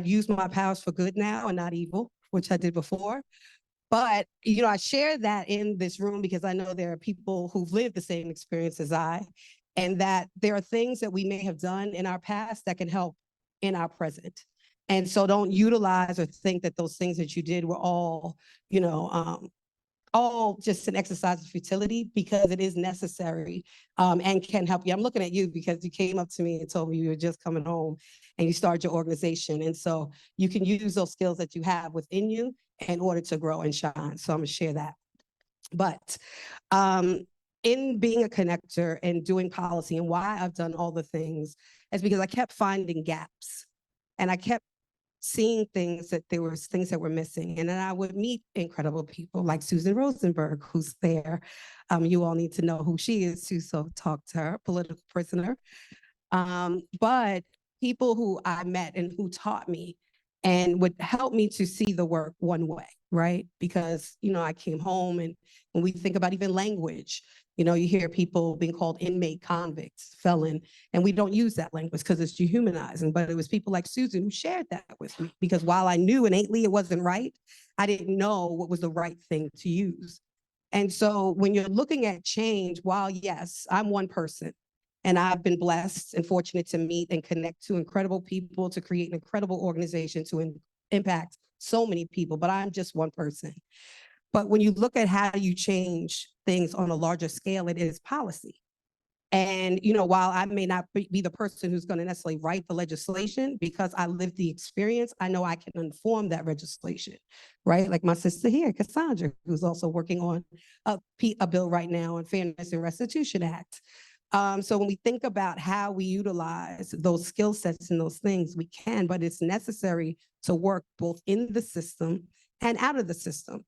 use my powers for good now and not evil, which I did before. But, I share that in this room because I know there are people who've lived the same experience as I, and that there are things that we may have done in our past that can help in our present. And so don't utilize or think that those things that you did were all just an exercise of futility, because it is necessary and can help you. I'm looking at you because you came up to me and told me you were just coming home and you started your organization. And so you can use those skills that you have within you in order to grow and shine. So I'm gonna share that. But in being a connector and doing policy, and why I've done all the things, is because I kept finding gaps, and I kept seeing things that there were things that were missing. And then I would meet incredible people like Susan Rosenberg, who's there. You all need to know who she is too, so talk to her, political prisoner. But people who I met and who taught me and would help me to see the work one way, right? Because, I came home, and when we think about even language, you hear people being called inmate, convicts, felon, and we don't use that language because it's dehumanizing. But it was people like Susan who shared that with me, because while I knew innately it wasn't right, I didn't know what was the right thing to use. And so when you're looking at change, while yes, I'm one person, and I've been blessed and fortunate to meet and connect to incredible people, to create an incredible organization, to impact so many people, but I'm just one person. But when you look at how you change things on a larger scale, it is policy. And, while I may not be the person who's going to necessarily write the legislation, because I lived the experience, I know I can inform that legislation, right? Like my sister here, Cassandra, who's also working on a bill right now on Fairness and Restitution Act. So when we think about how we utilize those skill sets and those things, we can, but it's necessary to work both in the system and out of the system.